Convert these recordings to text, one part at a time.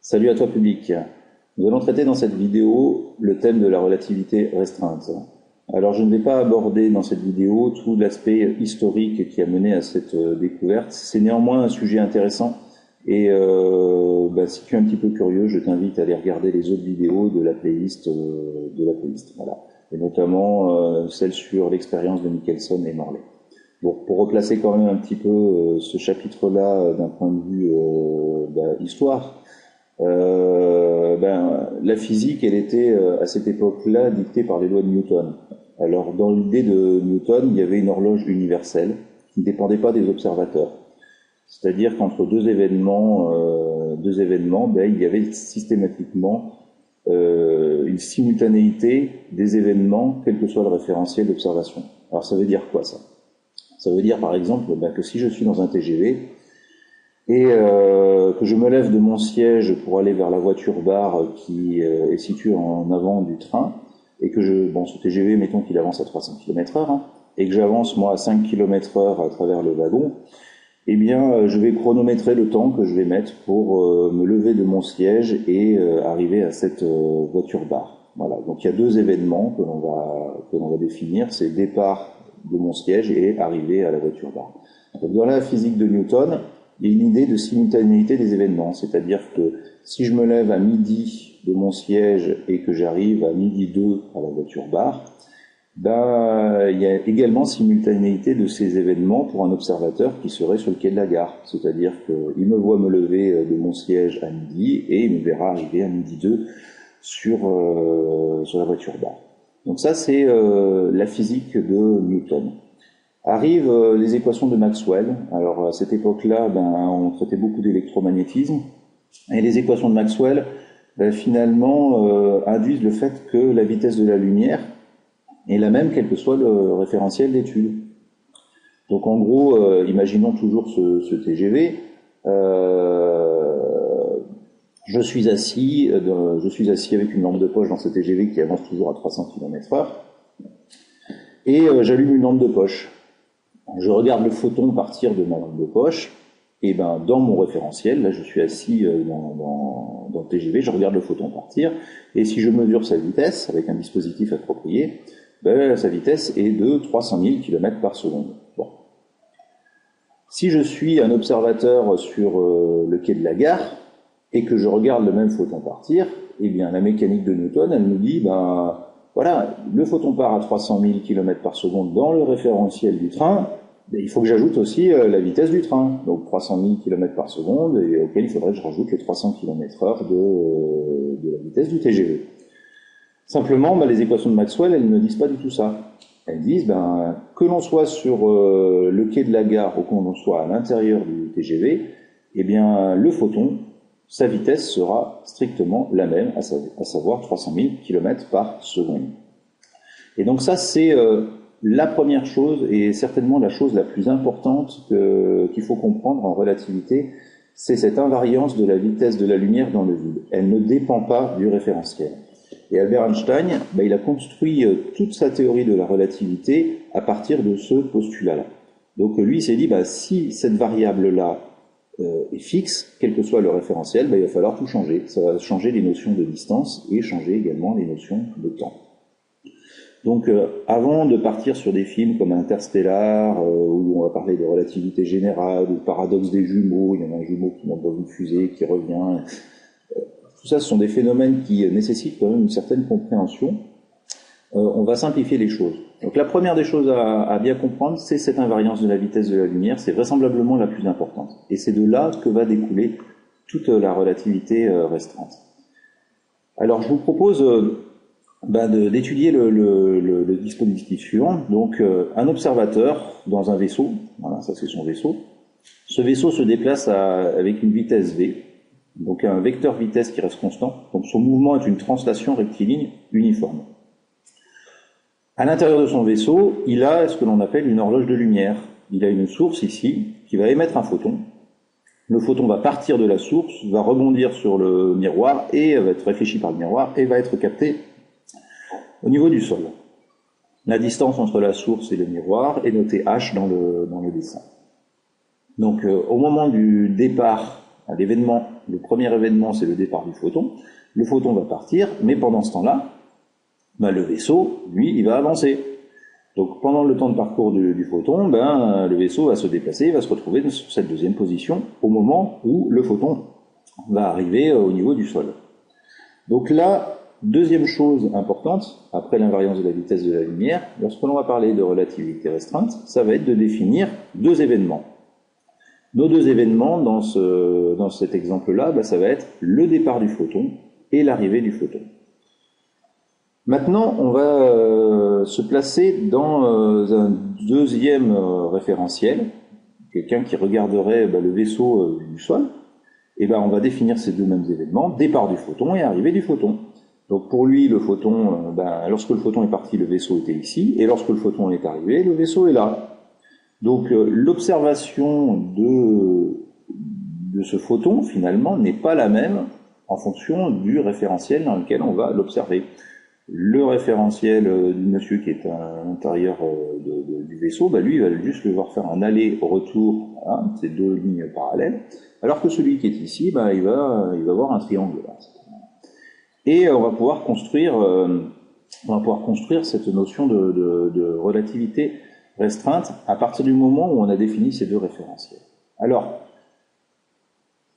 Salut à toi public. Nous allons traiter dans cette vidéo le thème de la relativité restreinte. Alors je ne vais pas aborder dans cette vidéo tout l'aspect historique qui a mené à cette découverte. C'est néanmoins un sujet intéressant et si tu es un petit peu curieux, je t'invite à aller regarder les autres vidéos de la playlist, voilà. Et notamment celle sur l'expérience de Michelson et Morley. Bon, pour replacer quand même un petit peu ce chapitre-là d'un point de vue histoire. La physique, elle était à cette époque-là dictée par les lois de Newton. Alors, dans l'idée de Newton, il y avait une horloge universelle qui ne dépendait pas des observateurs. C'est-à-dire qu'entre deux événements, il y avait systématiquement une simultanéité des événements, quel que soit le référentiel d'observation. Alors, ça veut dire quoi ça? Ça veut dire, par exemple, que si je suis dans un TGV, et que je me lève de mon siège pour aller vers la voiture-bar qui est située en avant du train, et que ce TGV, mettons qu'il avance à 300 km/h, et que j'avance moi à 5 km/h à travers le wagon, eh bien je vais chronométrer le temps que je vais mettre pour me lever de mon siège et arriver à cette voiture-bar. Voilà, donc il y a deux événements que l'on va définir, c'est départ de mon siège et arriver à la voiture-bar. Donc dans la physique de Newton, il y a une idée de simultanéité des événements, c'est-à-dire que si je me lève à midi de mon siège et que j'arrive à midi 2 à la voiture-bar, il y a également simultanéité de ces événements pour un observateur qui serait sur le quai de la gare, c'est-à-dire qu'il me voit me lever de mon siège à midi et il me verra arriver à midi 2 sur la voiture-bar. Donc ça, c'est la physique de Newton. Arrivent les équations de Maxwell. Alors à cette époque-là, on traitait beaucoup d'électromagnétisme, et les équations de Maxwell, finalement, induisent le fait que la vitesse de la lumière est la même quel que soit le référentiel d'étude. Donc en gros, imaginons toujours ce TGV. Je suis assis avec une lampe de poche dans ce TGV qui avance toujours à 300 km/h, et j'allume une lampe de poche. Je regarde le photon partir de ma lampe de poche, et dans mon référentiel, là je suis assis dans le TGV, je regarde le photon partir, et si je mesure sa vitesse avec un dispositif approprié, sa vitesse est de 300 000 km par seconde. Bon. Si je suis un observateur sur le quai de la gare, et que je regarde le même photon partir, eh bien la mécanique de Newton, elle nous dit, voilà, le photon part à 300 000 km par seconde dans le référentiel du train, il faut que j'ajoute aussi la vitesse du train, donc 300 000 km par seconde, et auquel il faudrait que je rajoute les 300 km/h de la vitesse du TGV. Simplement, les équations de Maxwell, elles ne disent pas du tout ça. Elles disent, que l'on soit sur le quai de la gare ou que l'on soit à l'intérieur du TGV, eh bien, le photon, sa vitesse sera strictement la même, à savoir 300 000 km par seconde. Et donc ça, c'est la première chose, et certainement la chose la plus importante qu'il faut comprendre en relativité, c'est cette invariance de la vitesse de la lumière dans le vide. Elle ne dépend pas du référentiel. Et Albert Einstein, il a construit toute sa théorie de la relativité à partir de ce postulat-là. Donc lui, il s'est dit, si cette variable-là est fixe, quel que soit le référentiel, il va falloir tout changer. Ça va changer les notions de distance et changer également les notions de temps. Donc avant de partir sur des films comme Interstellar, où on va parler de relativité générale, ou paradoxe des jumeaux, il y en a un jumeau qui monte dans une fusée, qui revient, tout ça, ce sont des phénomènes qui nécessitent quand même une certaine compréhension. On va simplifier les choses. Donc la première des choses à bien comprendre, c'est cette invariance de la vitesse de la lumière, c'est vraisemblablement la plus importante. Et c'est de là que va découler toute la relativité restreinte. Alors je vous propose d'étudier le dispositif suivant. Donc un observateur dans un vaisseau, voilà, ça c'est son vaisseau. Ce vaisseau se déplace avec une vitesse v, donc un vecteur vitesse qui reste constant. Donc son mouvement est une translation rectiligne uniforme. À l'intérieur de son vaisseau, il a ce que l'on appelle une horloge de lumière. Il a une source ici qui va émettre un photon. Le photon va partir de la source, va rebondir sur le miroir et va être réfléchi par le miroir et va être capté au niveau du sol. La distance entre la source et le miroir est notée h dans le dessin. Donc au moment du départ, l'événement le premier événement, c'est le départ du photon. Le photon va partir, mais pendant ce temps-là, le vaisseau, lui, il va avancer. Donc pendant le temps de parcours du photon, le vaisseau va se déplacer, il va se retrouver sur cette deuxième position au moment où le photon va arriver au niveau du sol. Donc là, deuxième chose importante, après l'invariance de la vitesse de la lumière, lorsque l'on va parler de relativité restreinte, ça va être de définir deux événements. Nos deux événements dans cet exemple-là, ça va être le départ du photon et l'arrivée du photon. Maintenant, on va se placer dans un deuxième référentiel, quelqu'un qui regarderait le vaisseau du sol, et on va définir ces deux mêmes événements, départ du photon et arrivée du photon. Donc pour lui, le photon, lorsque le photon est parti, le vaisseau était ici, et lorsque le photon est arrivé, le vaisseau est là. Donc l'observation de ce photon, finalement, n'est pas la même en fonction du référentiel dans lequel on va l'observer. Le référentiel du monsieur qui est à l'intérieur du vaisseau, lui, il va juste le voir faire un aller-retour, voilà, ces deux lignes parallèles, alors que celui qui est ici, il va voir un triangle. Là. Et on va pouvoir construire cette notion de relativité restreinte à partir du moment où on a défini ces deux référentiels. Alors,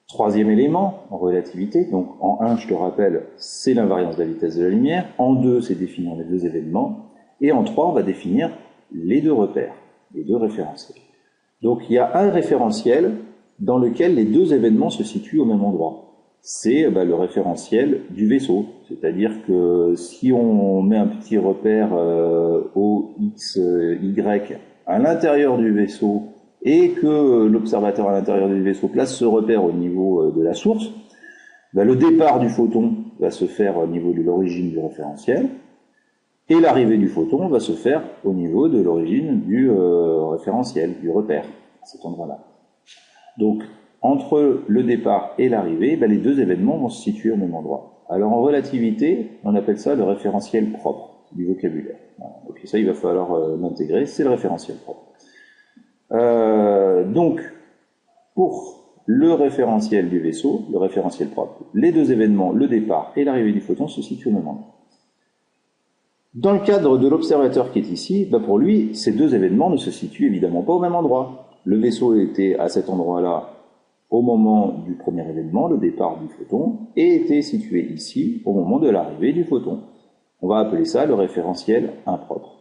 troisième élément, en relativité, donc en 1, je te rappelle, c'est l'invariance de la vitesse de la lumière, en 2, c'est définir les deux événements, et en 3, on va définir les deux repères, les deux référentiels. Donc il y a un référentiel dans lequel les deux événements se situent au même endroit. C'est le référentiel du vaisseau, c'est-à-dire que si on met un petit repère O, X, Y à l'intérieur du vaisseau, et que l'observateur à l'intérieur du vaisseau place ce repère au niveau de la source, le départ du photon va se faire au niveau de l'origine du référentiel, et l'arrivée du photon va se faire au niveau de l'origine du référentiel, du repère, à cet endroit-là. Donc, entre le départ et l'arrivée, les deux événements vont se situer au même endroit. Alors en relativité, on appelle ça le référentiel propre, du vocabulaire. Donc ça, il va falloir l'intégrer, c'est le référentiel propre. Donc, pour le référentiel du vaisseau, le référentiel propre, les deux événements, le départ et l'arrivée du photon, se situent au même endroit. Dans le cadre de l'observateur qui est ici, pour lui, ces deux événements ne se situent évidemment pas au même endroit. Le vaisseau était à cet endroit-là au moment du premier événement, le départ du photon, et était situé ici au moment de l'arrivée du photon. On va appeler ça le référentiel impropre.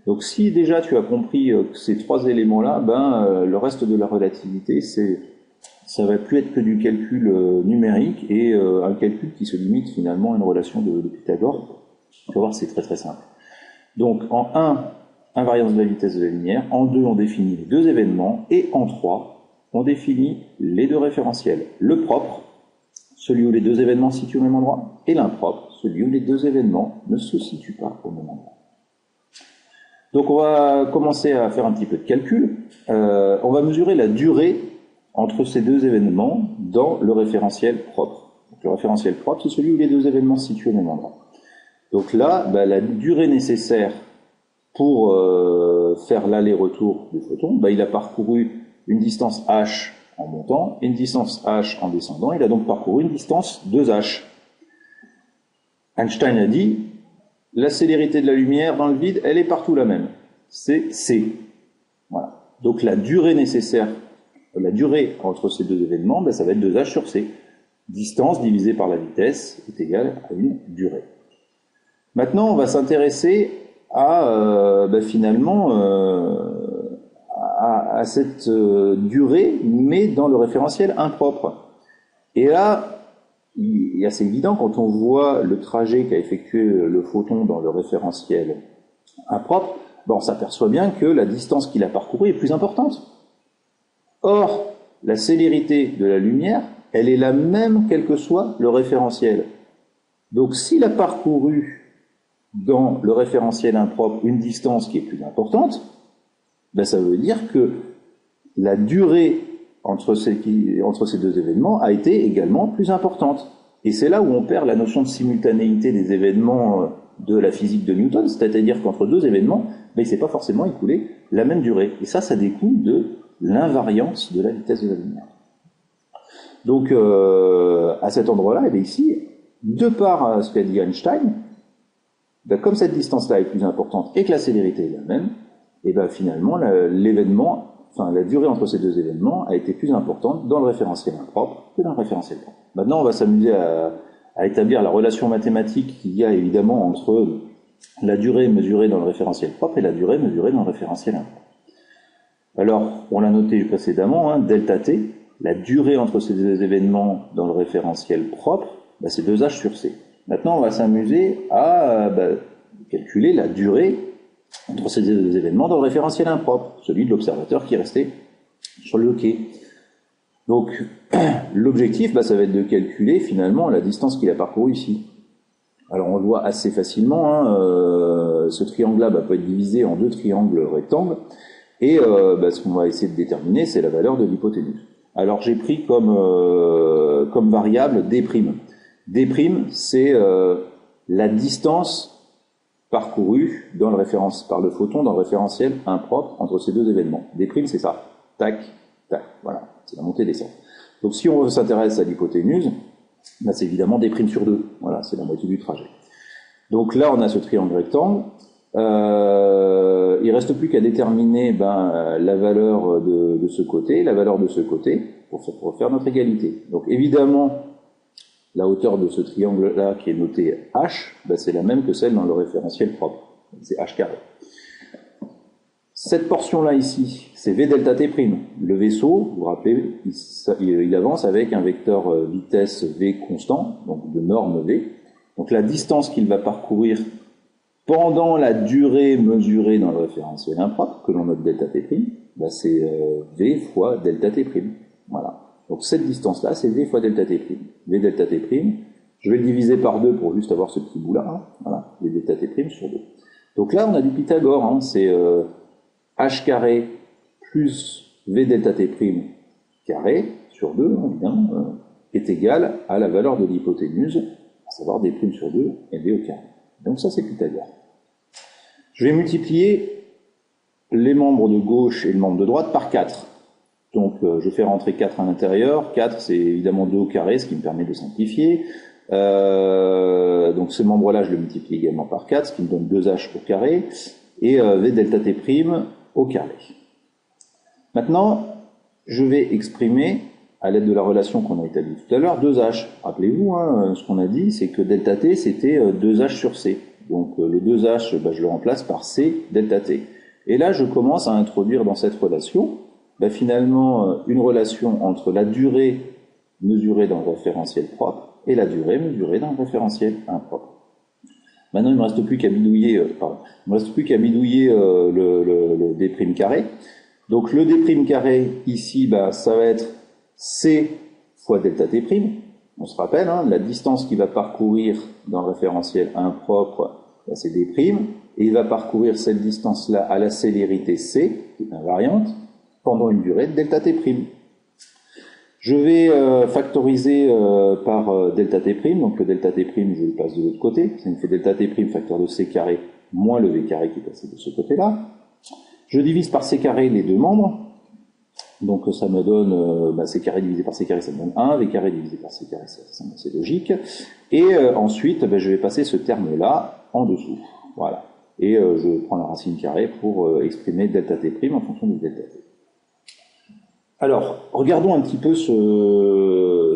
Donc si déjà tu as compris ces trois éléments-là, le reste de la relativité, ça va plus être que du calcul numérique et un calcul qui se limite finalement à une relation de Pythagore. Tu vas voir, c'est très très simple. Donc en 1, invariance de la vitesse de la lumière, en 2, on définit les deux événements, et en 3, on définit les deux référentiels. Le propre, celui où les deux événements se situent au même endroit, et l'impropre, celui où les deux événements ne se situent pas au même endroit. Donc on va commencer à faire un petit peu de calcul. On va mesurer la durée entre ces deux événements dans le référentiel propre. Donc, le référentiel propre, c'est celui où les deux événements se situent au même endroit. Donc là, la durée nécessaire pour faire l'aller-retour du photon, il a parcouru une distance h en montant et une distance h en descendant. Il a donc parcouru une distance 2h. Einstein a dit, la célérité de la lumière dans le vide, elle est partout la même. C'est c. Voilà. Donc la durée nécessaire, la durée entre ces deux événements, ça va être 2h sur c. Distance divisée par la vitesse est égale à une durée. Maintenant, on va s'intéresser à à cette durée, mais dans le référentiel impropre. Et là, c'est évident, quand on voit le trajet qu'a effectué le photon dans le référentiel impropre, on s'aperçoit bien que la distance qu'il a parcourue est plus importante. Or, la célérité de la lumière, elle est la même quel que soit le référentiel. Donc, s'il a parcouru dans le référentiel impropre une distance qui est plus importante, ça veut dire que la durée entre ces deux événements a été également plus importante. Et c'est là où on perd la notion de simultanéité des événements de la physique de Newton, c'est-à-dire qu'entre deux événements, il ne s'est pas forcément écoulé la même durée. Et ça découle de l'invariance de la vitesse de la lumière. Donc, à cet endroit-là, et bien ici, de par ce qu'a dit Einstein, ben, comme cette distance-là est plus importante et que la célérité est la même, et ben finalement, l'événement, enfin la durée entre ces deux événements a été plus importante dans le référentiel impropre que dans le référentiel propre. Maintenant, on va s'amuser à établir la relation mathématique qu'il y a évidemment entre la durée mesurée dans le référentiel propre et la durée mesurée dans le référentiel impropre. Alors, on l'a noté précédemment, hein, delta t, la durée entre ces deux événements dans le référentiel propre, ben, c'est 2h sur c. Maintenant, on va s'amuser à calculer la durée entre ces deux événements dans le référentiel impropre, celui de l'observateur qui est resté sur le quai. Donc, l'objectif, ça va être de calculer finalement la distance qu'il a parcourue ici. Alors, on le voit assez facilement, hein, ce triangle-là peut être divisé en deux triangles rectangles, et ce qu'on va essayer de déterminer, c'est la valeur de l'hypoténuse. Alors, j'ai pris comme variable d'. D', c'est la distance parcourue par le photon dans le référentiel impropre entre ces deux événements. D', c'est ça. Tac, tac. Voilà. C'est la montée-descente. Donc, si on s'intéresse à l'hypoténuse, c'est évidemment D' sur 2. Voilà, c'est la moitié du trajet. Donc là, on a ce triangle rectangle. Il reste plus qu'à déterminer la valeur de ce côté, la valeur de ce côté, pour faire notre égalité. Donc évidemment, la hauteur de ce triangle-là, qui est notée h, c'est la même que celle dans le référentiel propre. C'est h carré. Cette portion-là ici, c'est v delta t'. Le vaisseau, vous vous rappelez, il avance avec un vecteur vitesse v constant, donc de norme v. Donc la distance qu'il va parcourir pendant la durée mesurée dans le référentiel impropre, que l'on note delta t', c'est v fois delta t'. Voilà. Donc cette distance-là, c'est v fois delta t'. V delta t', je vais le diviser par 2 pour juste avoir ce petit bout-là. Hein. Voilà, v delta t' sur 2. Donc là, on a du Pythagore, hein. C'est h carré plus v delta t' carré sur 2, évidemment, est égal à la valeur de l'hypoténuse, à savoir d' sur 2 et v au carré. Donc ça, c'est Pythagore. Je vais multiplier les membres de gauche et le membre de droite par 4. Donc je fais rentrer 4 à l'intérieur. 4, c'est évidemment 2 au carré, ce qui me permet de simplifier. Donc ce membre-là, je le multiplie également par 4, ce qui me donne 2h au carré, et v delta t' au carré. Maintenant, je vais exprimer, à l'aide de la relation qu'on a établie tout à l'heure, 2h. Rappelez-vous, hein, ce qu'on a dit, c'est que delta t, c'était 2h sur c. Donc le 2h, je le remplace par c delta t. Et là, je commence à introduire dans cette relation, finalement, une relation entre la durée mesurée dans le référentiel propre et la durée mesurée dans le référentiel impropre. Maintenant, il ne me reste plus qu'à bidouiller, le d' carré. Donc le d' carré, ici, ça va être c fois delta t'. On se rappelle, hein, la distance qu'il va parcourir dans le référentiel impropre, c'est d', et il va parcourir cette distance-là à la célérité c, qui est invariante, pendant une durée de delta t'. Je vais factoriser par delta t', donc le delta t', je le passe de l'autre côté, ça me fait delta t' facteur de c carré moins le v carré qui est passé de ce côté-là. Je divise par c carré les deux membres, donc ça me donne c carré divisé par c carré, ça me donne 1, v carré divisé par c carré, c'est logique. Et ensuite, je vais passer ce terme-là en dessous, voilà. Et je prends la racine carrée pour exprimer delta t' en fonction de delta t. Alors, regardons un petit peu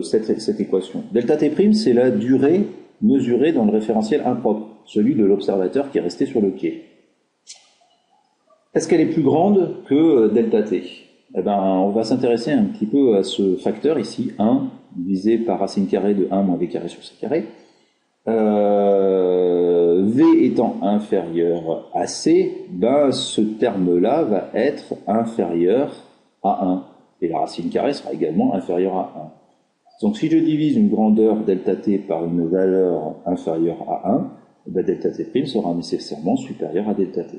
cette équation. Delta t', c'est la durée mesurée dans le référentiel impropre, celui de l'observateur qui est resté sur le quai. Est-ce qu'elle est plus grande que delta t? On va s'intéresser un petit peu à ce facteur ici, 1 divisé par racine carrée de 1 moins v carré sur c carré. V étant inférieur à c, ce terme-là va être inférieur à 1. Et la racine carrée sera également inférieure à 1. Donc si je divise une grandeur delta t par une valeur inférieure à 1, delta t' sera nécessairement supérieur à delta t.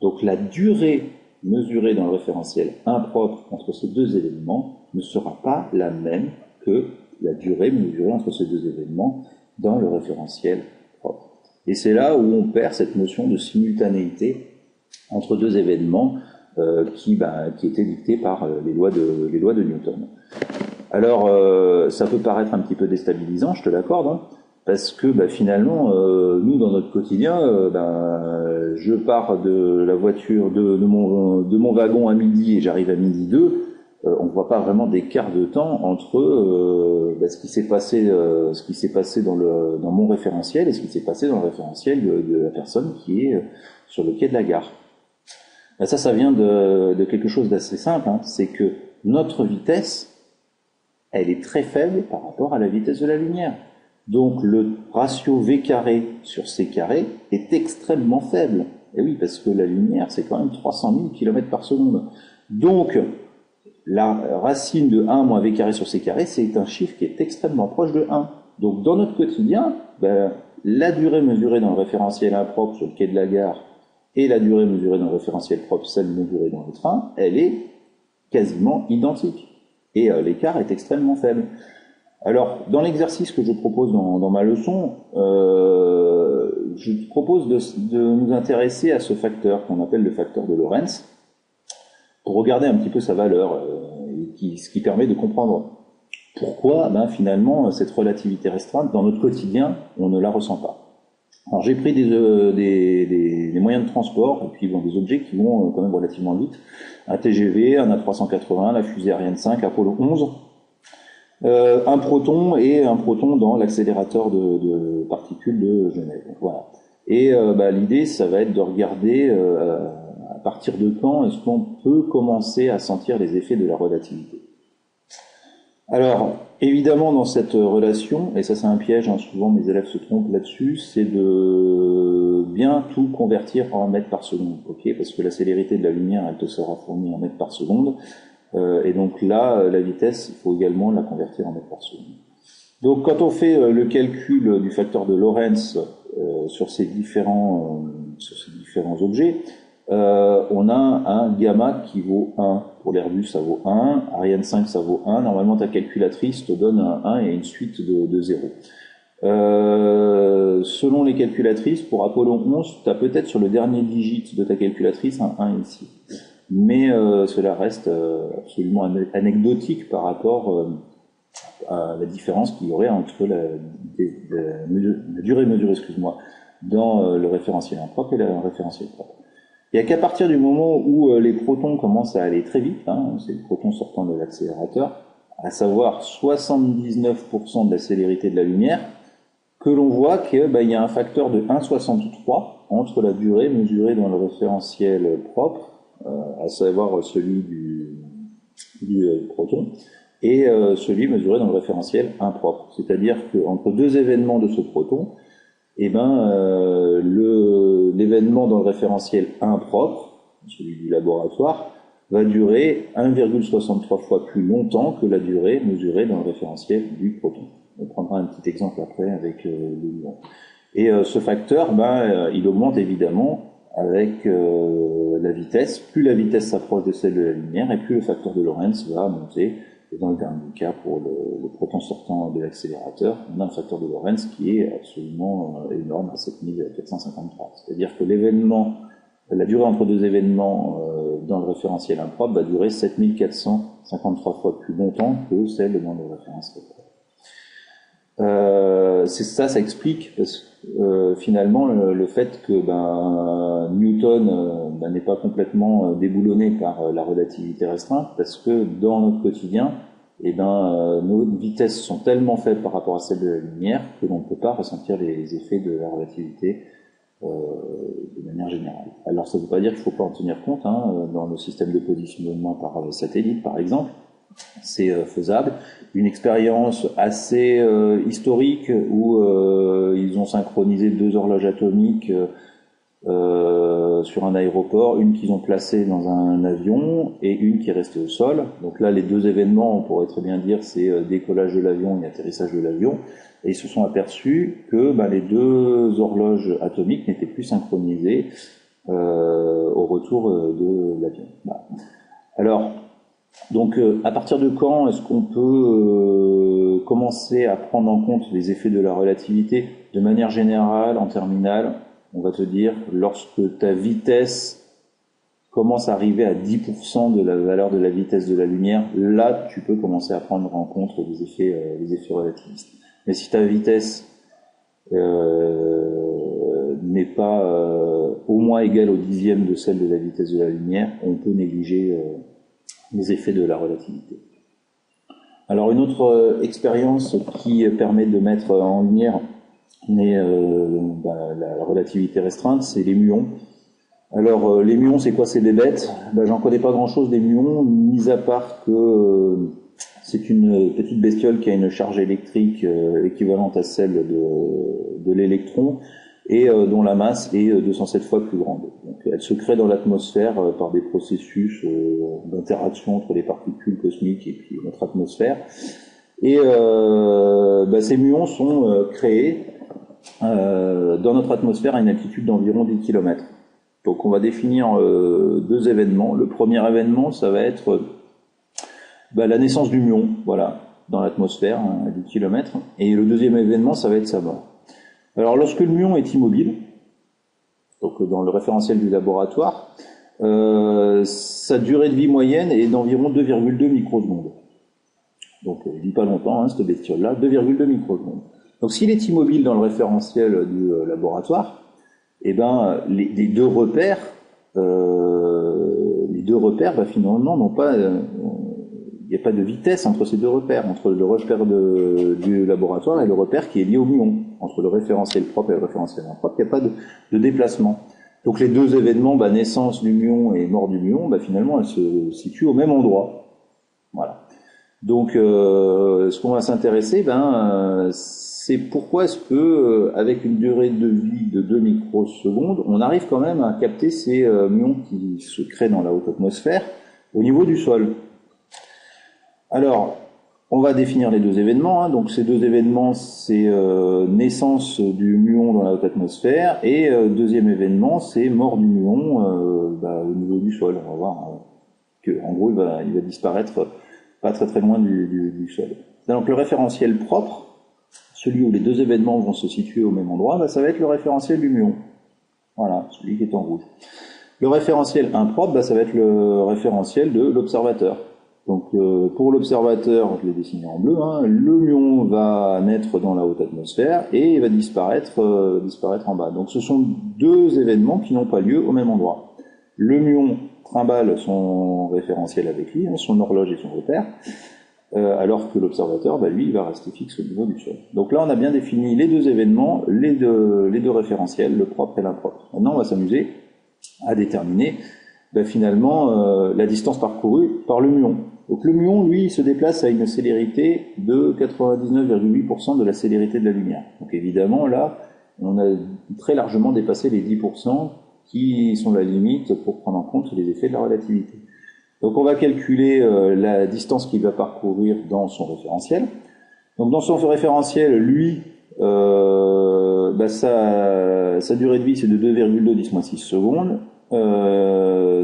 Donc la durée mesurée dans le référentiel impropre entre ces deux événements ne sera pas la même que la durée mesurée entre ces deux événements dans le référentiel propre. Et c'est là où on perd cette notion de simultanéité entre deux événements qui était dictée par les lois de Newton. Alors, ça peut paraître un petit peu déstabilisant, je te l'accorde, hein, parce que finalement, nous, dans notre quotidien, je pars de la voiture, de mon wagon à midi et j'arrive à midi 2. On ne voit pas vraiment d'écart de temps entre ce qui s'est passé dans mon référentiel et ce qui s'est passé dans le référentiel de la personne qui est sur le quai de la gare. Ça vient de quelque chose d'assez simple, hein, c'est que notre vitesse, elle est très faible par rapport à la vitesse de la lumière. Donc le ratio V carré sur C carré est extrêmement faible. Et oui, parce que la lumière, c'est quand même 300 000 km par seconde. Donc, la racine de 1 moins V carré sur C carré, c'est un chiffre qui est extrêmement proche de 1. Donc dans notre quotidien, la durée mesurée dans le référentiel impropre sur le quai de la gare et la durée mesurée dans le référentiel propre, celle mesurée dans le train, elle est quasiment identique. Et l'écart est extrêmement faible. Alors, dans l'exercice que je propose dans ma leçon, je propose de nous intéresser à ce facteur qu'on appelle le facteur de Lorentz, pour regarder un petit peu sa valeur, ce qui permet de comprendre pourquoi finalement cette relativité restreinte, dans notre quotidien, on ne la ressent pas. Alors j'ai pris des moyens de transport, et puis des objets qui vont quand même relativement vite, un TGV, un A380, la fusée Ariane 5, Apollo 11, un proton et un proton dans l'accélérateur de particules de Genève. Voilà. Et l'idée, ça va être de regarder à partir de quand est-ce qu'on peut commencer à sentir les effets de la relativité. Alors, évidemment, dans cette relation, et ça c'est un piège, hein, souvent mes élèves se trompent là-dessus, c'est de bien tout convertir en mètres par seconde, ok, parce que la célérité de la lumière, elle te sera fournie en mètres par seconde, et donc là, la vitesse, il faut également la convertir en mètres par seconde. Donc quand on fait le calcul du facteur de Lorentz sur ces différents objets, on a un gamma qui vaut 1. Pour l'Airbus, ça vaut 1. Ariane 5, ça vaut 1. Normalement, ta calculatrice te donne un 1 et une suite de 0. Selon les calculatrices, pour Apollo 11, tu as peut-être sur le dernier digit de ta calculatrice un 1 ici. Mais cela reste absolument anecdotique par rapport à la différence qu'il y aurait entre la durée mesurée, dans le référentiel impropre et le référentiel propre. Il n'y a qu'à partir du moment où les protons commencent à aller très vite, hein, c'est les protons sortant de l'accélérateur, à savoir 79% de la célérité de la lumière, que l'on voit qu'il y a un facteur de 1,63 entre la durée mesurée dans le référentiel propre, à savoir celui du proton, et celui mesuré dans le référentiel impropre. C'est-à-dire qu'entre deux événements de ce proton, l'événement dans le référentiel impropre, celui du laboratoire, va durer 1,63 fois plus longtemps que la durée mesurée dans le référentiel du proton. On prendra un petit exemple après avec le gluon. Et ce facteur, il augmente évidemment avec la vitesse. Plus la vitesse s'approche de celle de la lumière, et plus le facteur de Lorentz va monter. Et dans le dernier cas, pour le proton sortant de l'accélérateur, on a un facteur de Lorentz qui est absolument énorme, à 7453. C'est-à-dire que la durée entre deux événements dans le référentiel impropre va durer 7453 fois plus longtemps que celle dans le référentiel propre. Ça explique finalement le fait que Newton n'est pas complètement déboulonné par la relativité restreinte, parce que dans notre quotidien, nos vitesses sont tellement faibles par rapport à celles de la lumière que l'on ne peut pas ressentir les effets de la relativité de manière générale. Alors ça ne veut pas dire qu'il ne faut pas en tenir compte, hein, dans le système de positionnement par satellite par exemple. C'est faisable. Une expérience assez historique où ils ont synchronisé deux horloges atomiques sur un aéroport, une qu'ils ont placée dans un avion et une qui est restée au sol. Donc là, les deux événements, on pourrait très bien dire, c'est décollage de l'avion et atterrissage de l'avion. Et ils se sont aperçus que les deux horloges atomiques n'étaient plus synchronisées au retour de l'avion. Alors, donc, à partir de quand est-ce qu'on peut commencer à prendre en compte les effets de la relativité? De manière générale, en terminale, on va te dire, lorsque ta vitesse commence à arriver à 10% de la valeur de la vitesse de la lumière, là tu peux commencer à prendre en compte des effets relativistes. Mais si ta vitesse n'est pas au moins égale au dixième de celle de la vitesse de la lumière, on peut négliger les effets de la relativité. Alors une autre expérience qui permet de mettre en lumière la relativité restreinte, c'est les muons. Alors les muons, c'est quoi ces bébêtes? J'en connais pas grand-chose des muons, mis à part que c'est une petite bestiole qui a une charge électrique équivalente à celle de l'électron et dont la masse est 207 fois plus grande. Donc elle se crée dans l'atmosphère par des processus d'interaction entre les particules cosmiques et puis notre atmosphère. Et ces muons sont créés dans notre atmosphère à une altitude d'environ 10 km. Donc on va définir deux événements. Le premier événement, ça va être la naissance du muon, voilà, dans l'atmosphère à 10 km. Et le deuxième événement, ça va être sa mort. Alors lorsque le muon est immobile, donc dans le référentiel du laboratoire, sa durée de vie moyenne est d'environ 2,2 microsecondes. Donc il vit pas longtemps, cette bestiole-là, 2,2 microsecondes. Donc s'il est immobile dans le référentiel du laboratoire, les deux repères, finalement n'ont pas, il n'y a pas de vitesse entre ces deux repères, entre le repère du laboratoire et le repère qui est lié au muon. Entre le référentiel propre et le référentiel impropre, il n'y a pas de déplacement. Donc les deux événements, naissance du muon et mort du muon, finalement elles se situent au même endroit. Voilà. Donc ce qu'on va s'intéresser, c'est pourquoi est-ce que avec une durée de vie de 2 microsecondes, on arrive quand même à capter ces muons qui se créent dans la haute atmosphère au niveau du sol. Alors, on va définir les deux événements. Donc ces deux événements, c'est naissance du muon dans la haute atmosphère et deuxième événement, c'est mort du muon au niveau du sol. On va voir qu'en gros, il va disparaître pas très très loin du sol. Donc le référentiel propre, celui où les deux événements vont se situer au même endroit, ça va être le référentiel du muon. Voilà, celui qui est en rouge. Le référentiel impropre, ça va être le référentiel de l'observateur. Donc pour l'observateur, je l'ai dessiné en bleu, le muon va naître dans la haute atmosphère et il va disparaître en bas. Donc ce sont deux événements qui n'ont pas lieu au même endroit. Le muon trimballe son référentiel avec lui, son horloge et son repère, alors que l'observateur, lui, il va rester fixe au niveau du sol. Donc là, on a bien défini les deux événements, les deux référentiels, le propre et l'impropre. Maintenant, on va s'amuser à déterminer finalement la distance parcourue par le muon. Donc le muon, lui, il se déplace à une célérité de 99,8% de la célérité de la lumière. Donc évidemment, là, on a très largement dépassé les 10% qui sont la limite pour prendre en compte les effets de la relativité. Donc on va calculer la distance qu'il va parcourir dans son référentiel. Donc dans son référentiel, lui, sa durée de vie c'est de 2,2 10-6 secondes.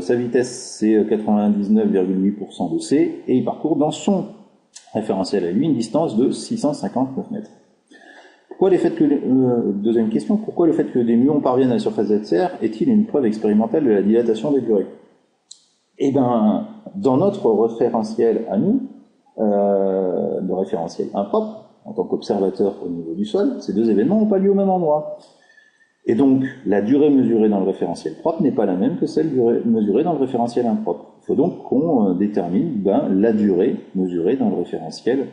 Sa vitesse c'est 99,8% de c et il parcourt dans son référentiel à lui une distance de 659 mètres. Deuxième question, pourquoi le fait que des muons parviennent à la surface de la Terre est-il une preuve expérimentale de la dilatation des durées? Dans notre référentiel à nous, le référentiel impropre, en tant qu'observateur au niveau du sol, ces deux événements n'ont pas lieu au même endroit. Et donc, la durée mesurée dans le référentiel propre n'est pas la même que celle mesurée dans le référentiel impropre. Il faut donc qu'on détermine la durée mesurée dans le référentiel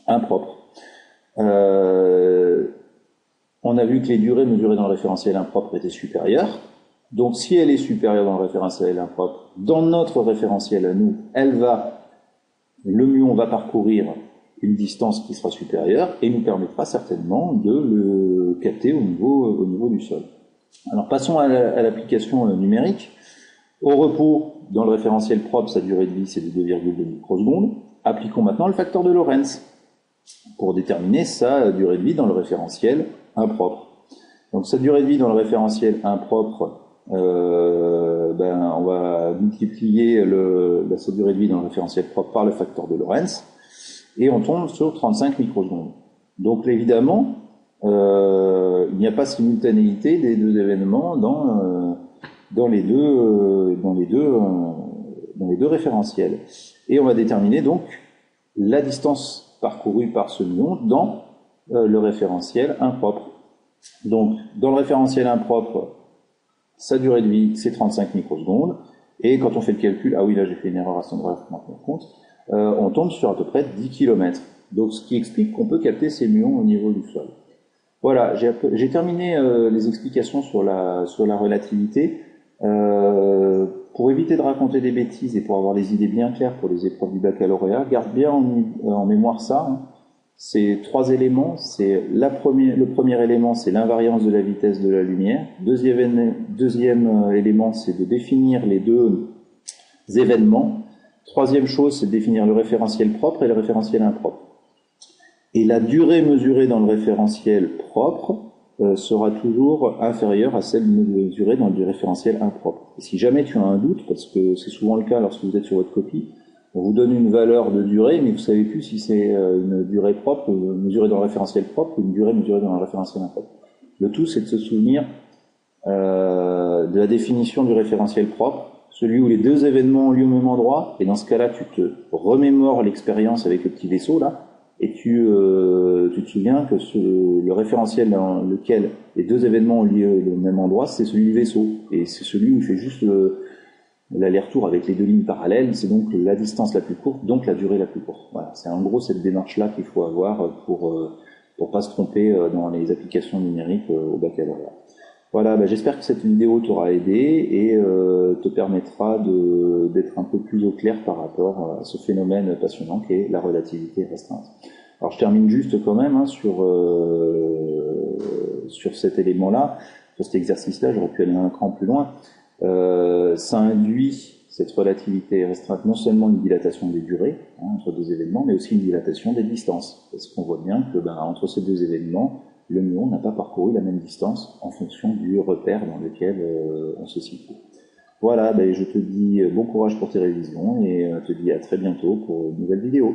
impropre. On a vu que les durées mesurées dans le référentiel impropre étaient supérieures. Donc, si elle est supérieure dans le référentiel impropre, dans notre référentiel à nous, le muon va parcourir une distance qui sera supérieure et nous permettra certainement de le capter au niveau du sol. Alors, passons à l'application numérique. Au repos, dans le référentiel propre, sa durée de vie, c'est de 2,2 microsecondes. Appliquons maintenant le facteur de Lorentz pour déterminer sa durée de vie dans le référentiel impropre. Donc, sa durée de vie dans le référentiel impropre, on va multiplier sa durée de vie dans le référentiel propre par le facteur de Lorentz et on tombe sur 35 microsecondes. Donc évidemment, il n'y a pas simultanéité des deux événements dans dans les deux référentiels. Et on va déterminer donc la distance parcourue par ce muon dans le référentiel impropre. Donc, dans le référentiel impropre, sa durée de vie, c'est 35 microsecondes. Et quand on fait le calcul, ah oui, là j'ai fait une erreur à cet endroit, il faut m'en tenir compte, on tombe sur à peu près 10 km. Donc, ce qui explique qu'on peut capter ces muons au niveau du sol. Voilà, j'ai terminé les explications sur la relativité. Pour éviter de raconter des bêtises et pour avoir les idées bien claires pour les épreuves du baccalauréat, garde bien en mémoire ça. Hein. C'est 3 éléments. C'est le premier élément, c'est l'invariance de la vitesse de la lumière. Deuxième élément, c'est de définir les deux événements. Troisième chose, c'est de définir le référentiel propre et le référentiel impropre. Et la durée mesurée dans le référentiel propre sera toujours inférieure à celle mesurée dans le référentiel impropre. Et si jamais tu as un doute, parce que c'est souvent le cas lorsque vous êtes sur votre copie, on vous donne une valeur de durée, mais vous ne savez plus si c'est une durée propre, mesurée dans le référentiel propre, ou une durée mesurée dans le référentiel impropre. Le tout, c'est de se souvenir de la définition du référentiel propre, celui où les deux événements ont lieu au même endroit, et dans ce cas-là, tu te remémores l'expérience avec le petit vaisseau, là, et tu te souviens que le référentiel dans lequel les deux événements ont lieu au même endroit, c'est celui du vaisseau. Et c'est celui où il fait juste l'aller-retour avec les deux lignes parallèles, c'est donc la distance la plus courte, donc la durée la plus courte. Voilà, c'est en gros cette démarche-là qu'il faut avoir pour pas se tromper dans les applications numériques au baccalauréat. Voilà, j'espère que cette vidéo t'aura aidé et te permettra d'être un peu plus au clair par rapport à ce phénomène passionnant qu'est la relativité restreinte. Alors je termine juste quand même sur cet élément-là, sur cet exercice-là, j'aurais pu aller un cran plus loin. Ça induit, cette relativité restreinte, non seulement une dilatation des durées entre deux événements, mais aussi une dilatation des distances. Parce qu'on voit bien que entre ces deux événements, le muon n'a pas parcouru la même distance en fonction du repère dans lequel on se situe. Voilà, je te dis bon courage pour tes révisions et te dis à très bientôt pour une nouvelle vidéo.